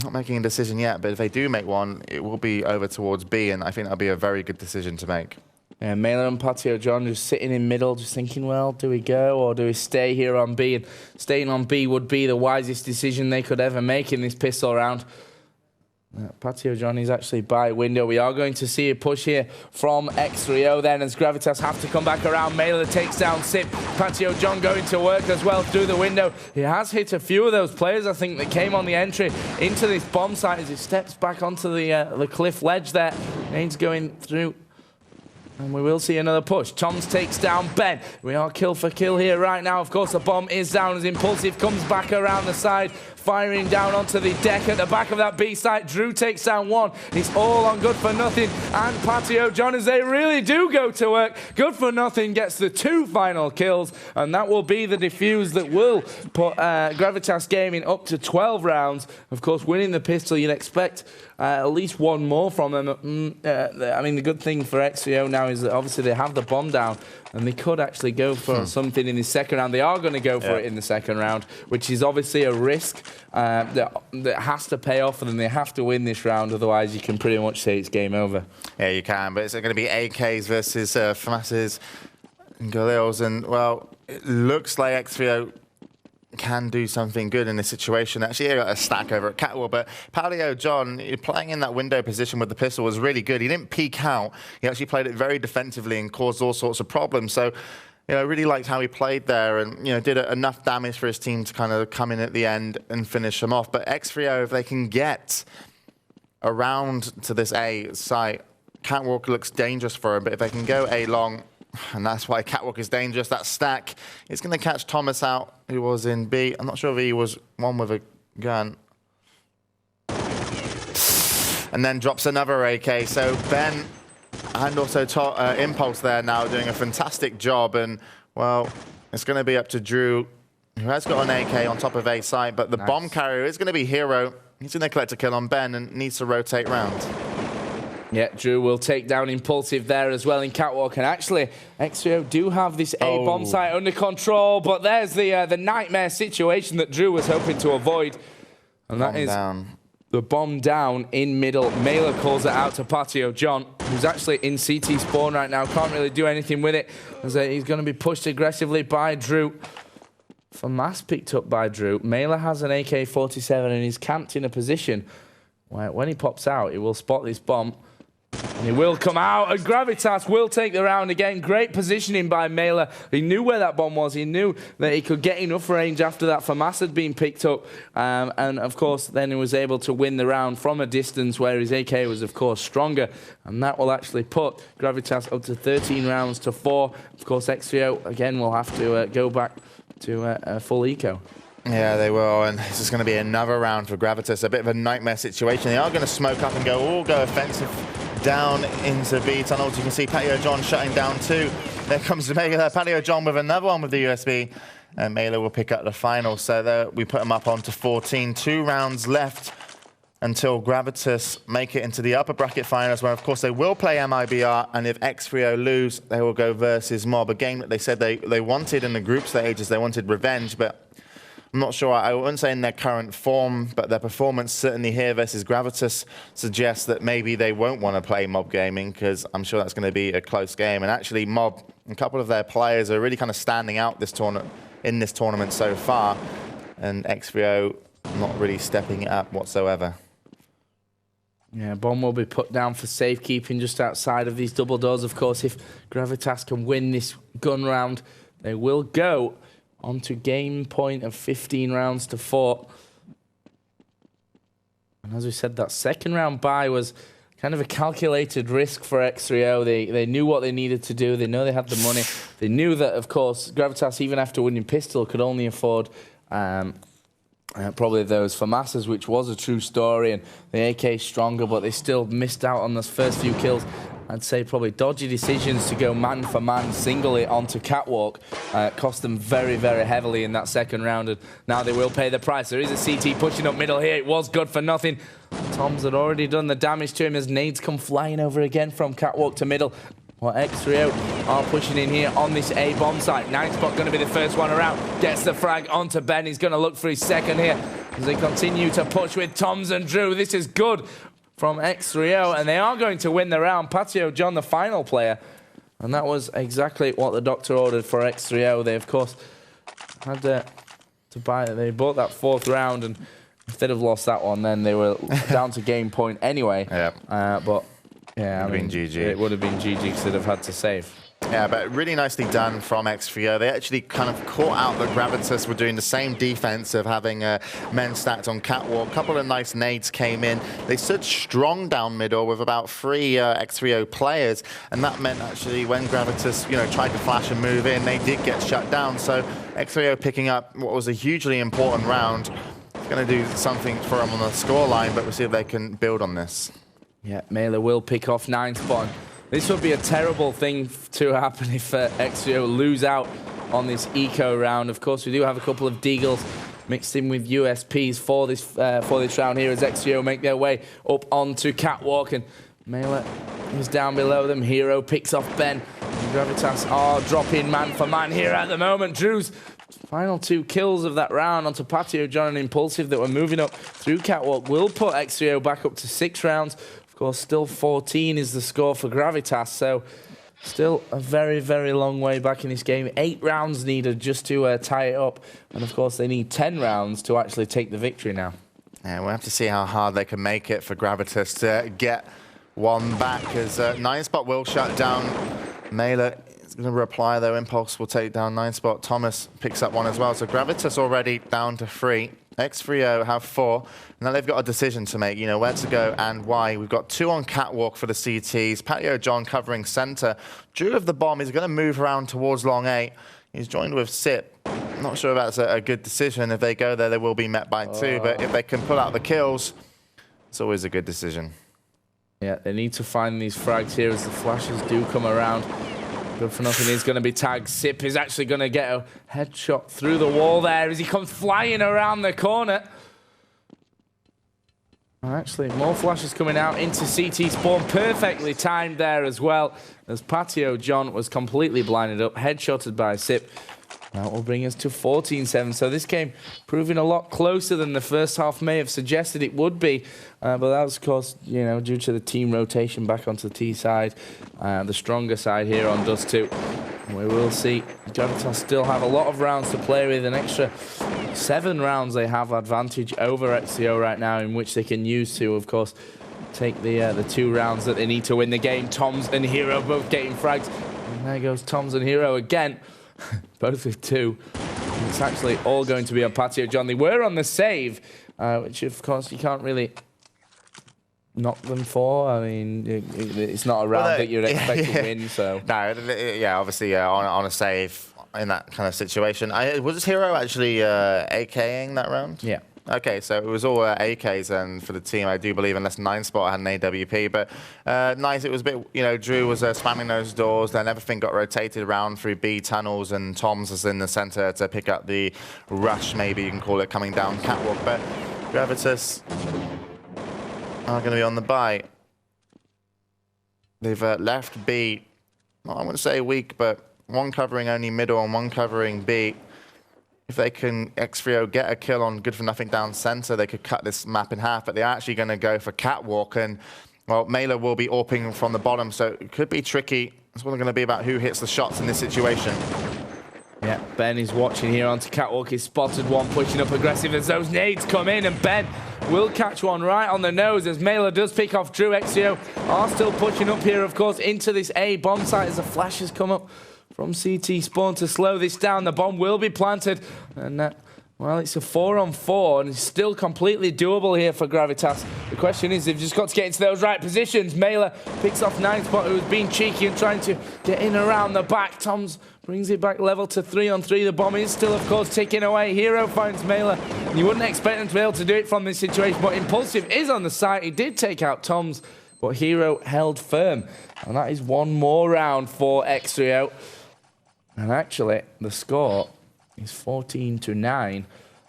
not making a decision yet, but if they do make one, it will be over towards B, and I think that'll be a very good decision to make. Yeah, Mailer and Patio John just sitting in middle, just thinking, well, do we go or do we stay here on B? And staying on B would be the wisest decision they could ever make in this pistol round. Patio John is actually by window. We are going to see a push here from x3o then, as Gravitas have to come back around. Mailer takes down Sip. Patio John going to work as well through the window. He has hit a few of those players, I think, that came on the entry into this bomb site as he steps back onto the cliff ledge there. And he's going through. And we will see another push. Toms takes down Ben. We are kill for kill here right now. Of course, the bomb is down as Impulsive comes back around the side, firing down onto the deck at the back of that B site. Drew takes down 1. It's all on Good For Nothing and Patio John, as they really do go to work. Good For Nothing gets the 2 final kills, and that will be the defuse that will put Gravitas Gaming up to 12 rounds. Of course, winning the pistol, you'd expect at least 1 more from them. I mean, the good thing for x3o now is that obviously they have the bomb down, and they could actually go for something in the second round. They are going to go for it in the second round, which is obviously a risk that has to pay off for them. They have to win this round, otherwise you can pretty much say it's game over. Yeah, you can, but it's going to be AKs versus FAMASs and Galils, and, well, it looks like x3o can do something good in this situation. Actually, he got a stack over at Catwalk, but Patio John, playing in that window position with the pistol was really good. He didn't peek out. He actually played it very defensively and caused all sorts of problems. So really liked how he played there and, did enough damage for his team to kind of come in at the end and finish them off. But x3o, if they can get around to this A site, Catwalk looks dangerous for him, but if they can go A long, and that's why Catwalk is dangerous, that stack is going to catch Thomas out, who was in B. I'm not sure if he was one with a gun. And then drops another AK. So Ben and also Impulse there now doing a fantastic job. And, well, it's going to be up to Drew, who has got an AK on top of A site, but the bomb carrier is going to be Hero. He's going to collect a kill on Ben and needs to rotate round. Yeah, Drew will take down Impulsive there as well in Catwalk. And actually, x3o do have this A bomb site under control, but there's the nightmare situation that Drew was hoping to avoid. And that is the bomb down in middle. Mailer calls it out to Patio John, who's actually in CT spawn right now. Can't really do anything with it, as he's going to be pushed aggressively by Drew. FAMAS picked up by Drew. Mailer has an AK-47 and he's camped in a position where when he pops out, he will spot this bomb. And he will come out, and Gravitas will take the round again. Great positioning by Mailer. He knew where that bomb was. He knew that he could get enough range after that FAMAS had been picked up. And, of course, then he was able to win the round from a distance where his AK was, of course, stronger. And that will actually put Gravitas up to 13 rounds to 4. Of course, x3o, again, will have to go back to a full eco. Yeah, they will, and this is going to be another round for Gravitas. A bit of a nightmare situation. They are going to smoke up and go offensive down into B tunnels. You can see Patio John shutting down 2. There comes Mailer. Patio John with another one with the USB, and Mailer will pick up the final. So there, we put him up onto 14. 2 rounds left until Gravitas make it into the upper bracket finals, where of course they will play MIBR, and if x3o lose, they will go versus Mob, a game that they said they wanted in the group stages. They wanted revenge, but I'm not sure. I wouldn't say in their current form, but their performance certainly here versus Gravitas suggests that maybe they won't want to play Mob Gaming, because I'm sure that's going to be a close game. And actually, Mob, a couple of their players are really kind of standing out in this tournament so far, and x3o not really stepping it up whatsoever. Yeah, bomb will be put down for safekeeping just outside of these double doors. Of course, if Gravitas can win this gun round, they will go onto game point of 15 rounds to 4. And as we said, that second round bye was kind of a calculated risk for x3o. They knew what they needed to do. They know they had the money. They knew that, of course, Gravitas, even after winning Pistol, could only afford probably those FAMASs, which was a true story, and the AK stronger, but they still missed out on those first few kills. I'd say probably dodgy decisions to go man for man singly onto Catwalk cost them very, very heavily in that second round, and now they will pay the price. There is a CT pushing up middle here. It was good for nothing. Tom's had already done the damage to him as nades come flying over again from Catwalk to middle. Well, x3o are pushing in here on this A bomb site. 9spot going to be the first one around. Gets the frag onto Ben. He's going to look for his second here as they continue to push with Toms and Drew. This is good from x3o, and they are going to win the round. Patio John, the final player, and that was exactly what the doctor ordered for x3o. They, of course, had to buy it. They bought that 4th round, and if they'd have lost that one, then they were down to game point anyway. Yeah. But yeah, I mean, GG. It would have been GG because they'd have had to save. Yeah, but really nicely done from x3o. They actually kind of caught out that Gravitas were doing the same defense of having men stacked on Catwalk. A couple of nice nades came in. They stood strong down middle with about 3 x3o players, and that meant actually when Gravitas, tried to flash and move in, they did get shut down. So x3o picking up what was a hugely important round. It's going to do something for them on the scoreline, but we'll see if they can build on this. Yeah, Mailer will pick off 9spot. This would be a terrible thing to happen if x3o lose out on this eco round. Of course, we do have a couple of Deagles mixed in with USPs for this round here as x3o make their way up onto Catwalk, and Mailer is down below them. Hero picks off Ben. And Gravitas are dropping man for man here at the moment. Drew's final 2 kills of that round onto Patio John and Impulsive that were moving up through Catwalk will put x3o back up to 6 rounds. Of course, still 14 is the score for Gravitas, so still a very, very long way back in this game. 8 rounds needed just to tie it up, and of course they need 10 rounds to actually take the victory now. Yeah, we'll have to see how hard they can make it for Gravitas to get one back, as 9spot will shut down. Mailer is going to reply, though. Impulse will take down 9 spot. Thomas picks up 1 as well. So Gravitas already down to 3. x3o have 4. Now they've got a decision to make, where to go and why. We've got 2 on catwalk for the CTs. Patio John covering center. Drew of the bomb is going to move around towards long 8. He's joined with Sip. Not sure if that's a good decision. If they go there, they will be met by 2. But if they can pull out the kills, it's always a good decision. Yeah, they need to find these frags here as the flashes do come around. Good for nothing is going to be tagged. Sip is actually going to get a headshot through the wall there as he comes flying around the corner. And actually, more flashes coming out into CT spawn. Perfectly timed there as well, as Patio John was completely blinded up, headshotted by Sip. That will bring us to 14-7. So this game proving a lot closer than the first half may have suggested it would be. But that was, of course, due to the team rotation back onto the T side, the stronger side here on Dust 2. We will see. Gravitas still have a lot of rounds to play with. An extra 7 rounds they have advantage over x3o right now, in which they can use to, of course, take the 2 rounds that they need to win the game. Toms and Hero both getting frags. And there goes Toms and Hero again. Both with 2. It's actually all going to be on Patio John. They were on the save, which of course you can't really knock them for. I mean, it's not a round that you'd expect to win. So no, yeah, obviously on a save in that kind of situation. Was Hero actually AKing that round? Yeah. Okay, so it was all AKs and for the team, I do believe, unless 9 spot had an AWP. But nice, it was a bit, Drew was spamming those doors, then everything got rotated around through B tunnels, and Toms was in the center to pick up the rush, maybe you can call it, coming down catwalk. But Gravitas are going to be on the bite. They've left B, well, I wouldn't say weak, but 1 covering only middle and 1 covering B. If they can x3o get a kill on good for nothing down center, they could cut this map in half, but they're actually going to go for catwalk, and well, Mela will be AWPing from the bottom, so it could be tricky. It's all going to be about who hits the shots in this situation. Yeah, Ben is watching here onto catwalk. He's spotted 1 pushing up aggressive as those nades come in, and Ben will catch 1 right on the nose as Mela does pick off Drew. x3o are still pushing up here, of course, into this A bomb site as the flashes come up from CT spawn to slow this down. The bomb will be planted, and well, it's a 4-on-4, and it's still completely doable here for Gravitas. The question is, they've just got to get into those right positions. Mela picks off 9 spot, who's being cheeky and trying to get in around the back. Toms brings it back level to 3-on-3. The bomb is still, of course, ticking away. Hero finds Mela. You wouldn't expect them to be able to do it from this situation, but Impulsive is on the site. He did take out Toms, but Hero held firm, and that is 1 more round for x3o. And actually, the score is 14-9,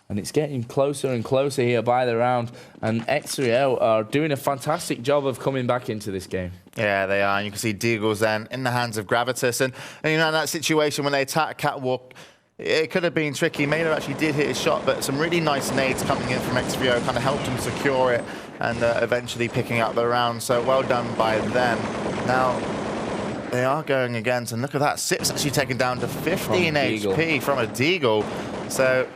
and it's getting closer and closer here by the round. And x3o are doing a fantastic job of coming back into this game. Yeah, they are. And you can see Deagle's then in the hands of Gravitas. And in that situation, when they attack catwalk, it could have been tricky. Mela actually did hit his shot, but some really nice nades coming in from x3o kind of helped him secure it and eventually picking up the round. So well done by them. Now, they are going against, and look at that, Sip's actually taken down to 15 HP from a Deagle. So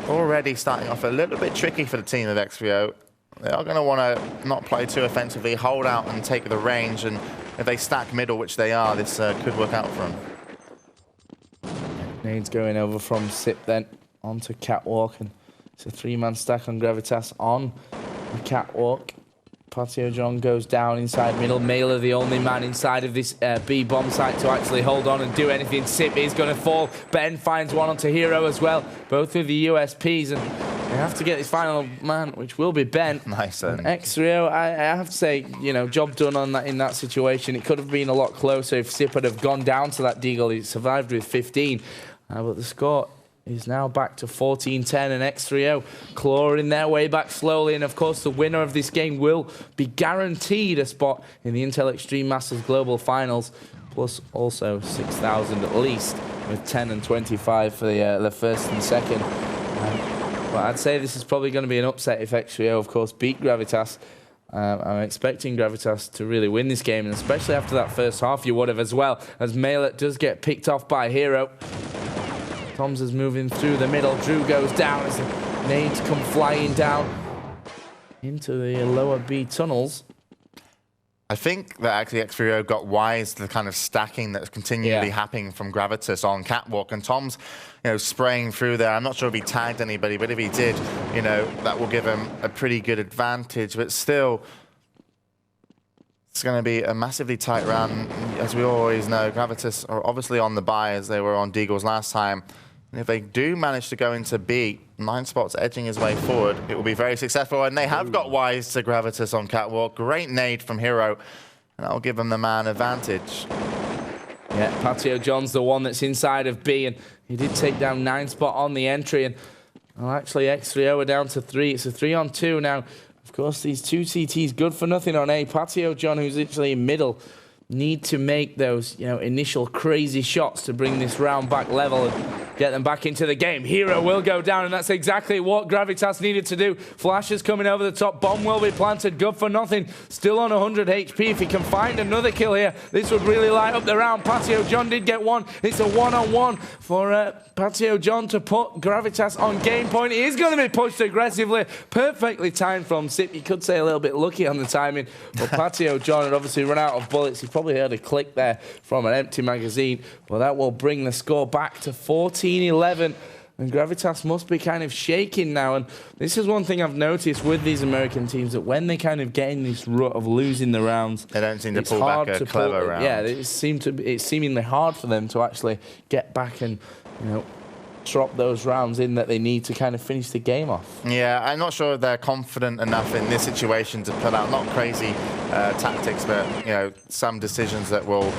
already starting off a little bit tricky for the team of x3o. They are going to want to not play too offensively, hold out and take the range, and if they stack middle, which they are, this could work out for them. Nades going over from Sip then onto catwalk, and it's a 3-man stack on Gravitas on the catwalk. Patio John goes down inside middle. Mela, the only man inside of this B bomb site to actually hold on and do anything. Sip is going to fall. Ben finds 1 onto Hero as well. Both with the USPs, and they have to get this final man, which will be Ben. Nice. x3o, I have to say, job done on that in that situation. It could have been a lot closer if Sip had have gone down to that Deagle. He survived with 15, but the score is now back to 14-10, and x3o clawing their way back slowly. And of course, the winner of this game will be guaranteed a spot in the Intel Extreme Masters Global Finals, plus also 6,000 at least, with 10 and 25 for the first and second. But I'd say this is probably going to be an upset if x3o, of course, beat Gravitas. I'm expecting Gravitas to really win this game, and especially after that first half, you would have as well, as Mela does get picked off by Hero. Toms is moving through the middle. Drew goes down as the nades come flying down into the lower B tunnels. I think that actually x3o got wise to the kind of stacking that's continually happening from Gravitas on Catwalk, and Tom's, spraying through there. I'm not sure if he tagged anybody, but if he did, that will give him a pretty good advantage. But still, it's going to be a massively tight round. As we always know, Gravitas are obviously on the buy as they were on Deagles last time. And if they do manage to go into B, 9 spots edging his way forward, it will be very successful. And they have got wise to Gravitas on Catwalk. Great nade from Hero, and that'll give them the man advantage. Yeah, Patio John's the one that's inside of B, and he did take down 9 spot on the entry. And well, actually, x3o are down to 3. It's a 3-on-2 now. Of course, these 2 CTs good for nothing on A. Patio John, who's literally in middle, need to make those, initial crazy shots to bring this round back level and get them back into the game. Hero will go down, and that's exactly what Gravitas needed to do. Flash is coming over the top. Bomb will be planted. Good for nothing. Still on 100 HP. If he can find another kill here, this would really light up the round. Patio John did get one. It's a 1-on-1 for Patio John to put Gravitas on game point. He is going to be pushed aggressively. Perfectly timed from Sip. You could say a little bit lucky on the timing, but Patio John had obviously run out of bullets. He probably heard a click there from an empty magazine, but that will bring the score back to 14-11. And Gravitas must be kind of shaking now. And this is one thing I've noticed with these American teams, that when they kind of get in this rut of losing the rounds, they don't seem to pull back a clever round. Yeah, it's seemingly hard for them to actually get back and, drop those rounds in that they need to kind of finish the game off. Yeah, I'm not sure if they're confident enough in this situation to put out not crazy tactics, but some decisions that will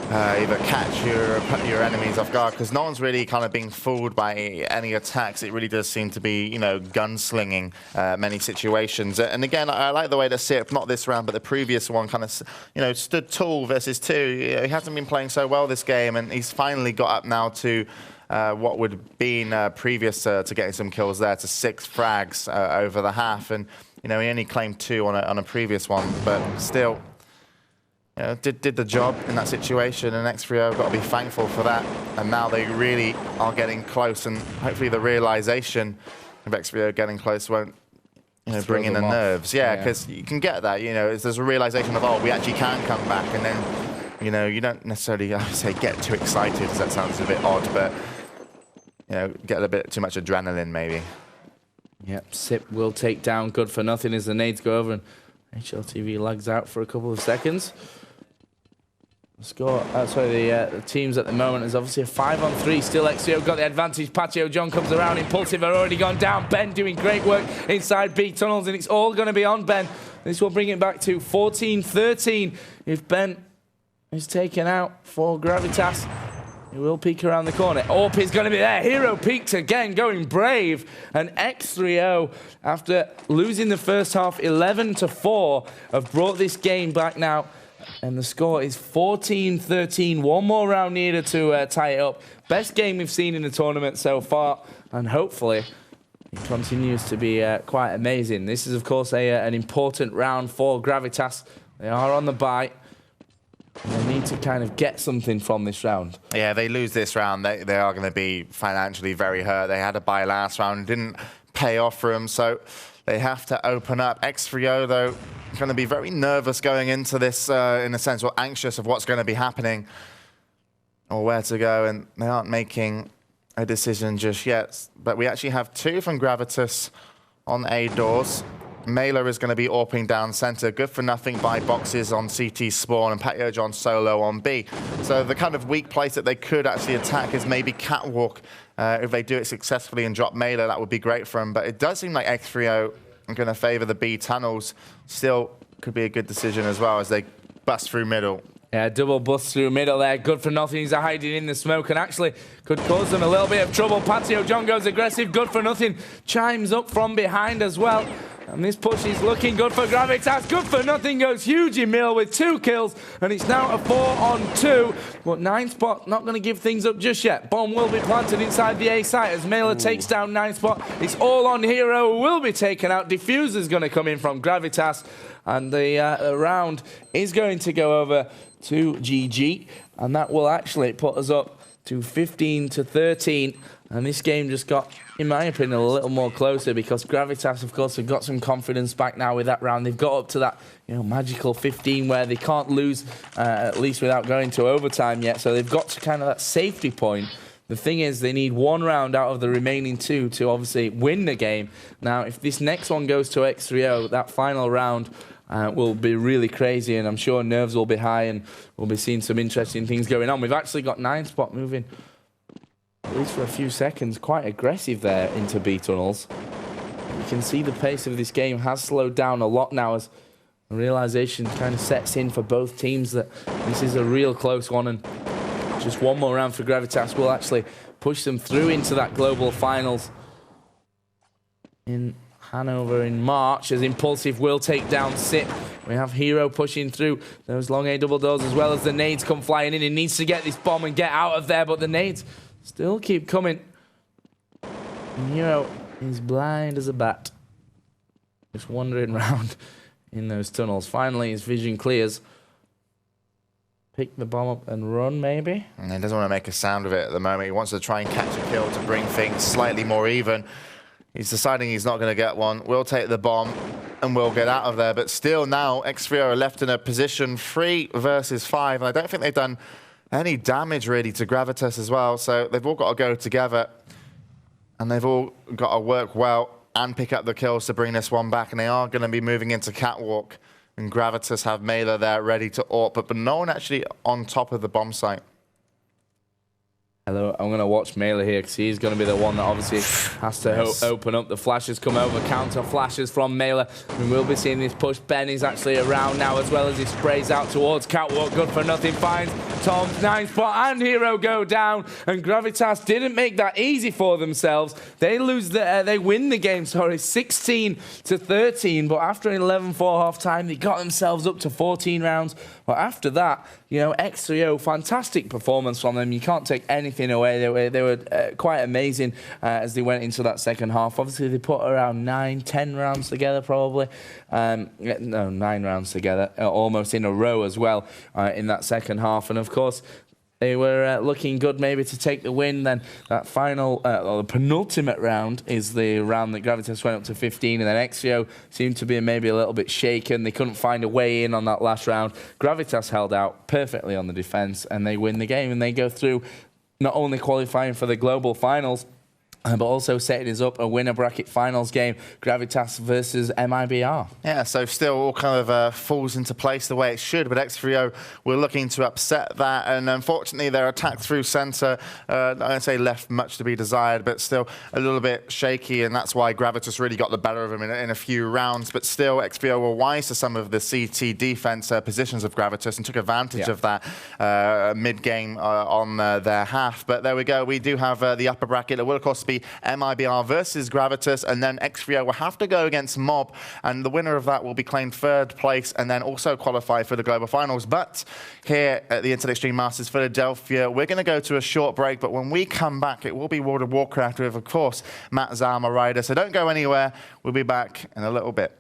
either catch your enemies off guard, because no one's really kind of being fooled by any attacks. It really does seem to be gunslinging many situations. And again, I like the way that Sip, not this round but the previous one, kind of stood tall versus 2. He hasn't been playing so well this game, and he's finally got up now to what would have been previous to getting some kills there, to 6 frags over the half. And he only claimed 2 on a previous one, but still did the job in that situation, and x3o got to be thankful for that. And now they really are getting close, and hopefully the realization of x3o getting close won't bring in the nerves. Yeah, because you can get that, there's a realization of, oh, we actually can come back, and then you don't necessarily, I say, get too excited, because that sounds a bit odd, but get a bit too much adrenaline maybe. Yep, Sip will take down Good for Nothing as the nades go over, and HLTV lags out for a couple of seconds. The score, the teams at the moment is obviously a 5-on-3. Still x3o got the advantage. Patio John comes around. Impulsive are already gone down. Ben doing great work inside B tunnels, and it's all going to be on Ben. This will bring it back to 14-13 if Ben is taken out for Gravitas. He will peek around the corner. Orp is going to be there. Hero peeks again, going brave. And x3o, after losing the first half 11-4, have brought this game back now. And the score is 14-13. One more round needed to tie it up. Best game we've seen in the tournament so far. And hopefully it continues to be quite amazing. This is, of course, an important round for Gravitas. They are on the bye. They need to kind of get something from this round. Yeah, they lose this round, they are going to be financially very hurt. They had a bye last round, didn't pay off for them, so they have to open up. x3o, though, going to be very nervous going into this, in a sense, or anxious of what's going to be happening or where to go, and they aren't making a decision just yet. But we actually have 2 from Gravitas on A doors. Mailer is going to be AWPing down center. Good for Nothing by boxes on CT spawn, and Patio John solo on B. So the kind of weak place that they could actually attack is maybe Catwalk. If they do it successfully and drop Mailer, that would be great for them. But it does seem like x3o are going to favor the B tunnels. Still could be a good decision as well as they bust through middle. Yeah, double bust through middle there. Good for Nothing. He's hiding in the smoke and actually could cause them a little bit of trouble. Patio John goes aggressive. Good for Nothing chimes up from behind as well. And this push is looking good for Gravitas. Good for Nothing goes huge in middle with 2 kills. And it's now a 4-on-2. But 9 spot not going to give things up just yet. Bomb will be planted inside the A site as Mailer takes down 9 spot. It's all on Hero, who will be taken out. Diffuser's going to come in from Gravitas. And the round is going to go over to GG. And that will actually put us up to 15-13. And this game just got, in my opinion, a little more closer because Gravitas, of course, have got some confidence back now with that round. They've got up to that, magical 15 where they can't lose, at least without going to overtime yet. So they've got to kind of that safety point. The thing is, they need one round out of the remaining two to obviously win the game. Now, if this next one goes to x3o, that final round will be really crazy, and I'm sure nerves will be high, and we'll be seeing some interesting things going on. We've actually got 9spot moving, at least for a few seconds, quite aggressive there into B tunnels. You can see the pace of this game has slowed down a lot now as the realization kind of sets in for both teams that this is a real close one, and just one more round for Gravitas will actually push them through into that global finals in Hanover in March, as Impulsive will take down SIP. We have Hero pushing through those long A double doors as well as the nades come flying in. He needs to get this bomb and get out of there, but the nades still keep coming. And Hero is blind as a bat, just wandering around in those tunnels. Finally, his vision clears. Pick the bomb up and run, maybe? And he doesn't want to make a sound of it at the moment. He wants to try and catch a kill to bring things slightly more even. He's deciding he's not going to get one. We'll take the bomb and we'll get out of there. But still now, x3o are left in a position 3 versus 5. And I don't think they've done any damage really to Gravitas as well. So they've all got to go together. And they've all got to work well and pick up the kills to bring this one back. And they are going to be moving into Catwalk. And Gravitas have Mela there ready to AWP, but no one actually on top of the bomb site. Hello, I'm going to watch Mela here because he's going to be the one that obviously has to open up. The flashes come over, counter flashes from Mela. We will be seeing this push. Ben is actually around now as well as he sprays out towards Catwalk. Good for nothing, finds Tom's 9spot and Hero go down. And Gravitas didn't make that easy for themselves. They win the game, 16-13. But after 11-4 half time, they got themselves up to 14 rounds. But after that, x3o, fantastic performance from them. You can't take anything away. They were quite amazing as they went into that second half. Obviously, they put around 9-10 rounds together, probably. No, 9 rounds together, almost in a row as well in that second half. And of course, they were looking good maybe to take the win. Then that final, or the penultimate round is the round that Gravitas went up to 15, and then x3o seemed to be maybe a little bit shaken. They couldn't find a way in on that last round. Gravitas held out perfectly on the defense, and they win the game, and they go through not only qualifying for the global finals, but also setting us up a winner bracket finals game, Gravitas versus MIBR. Yeah, so still all kind of falls into place the way it should, but x3o were looking to upset that, and unfortunately their attack through center, I don't say left much to be desired, but still a little bit shaky, and that's why Gravitas really got the better of them in a few rounds. But still, x3o were wise to some of the CT defense positions of Gravitas and took advantage of that mid-game on their half. But there we go, we do have the upper bracket. It will, of course, be MIBR versus Gravitas, and then x3o will have to go against Mob, and the winner of that will be claimed 3rd place and then also qualify for the global finals. But here at the Internet Extreme Masters Philadelphia, we're going to go to a short break, but when we come back, it will be World of Warcraft with, of course, Matt Zalma Ryder. So don't go anywhere. We'll be back in a little bit.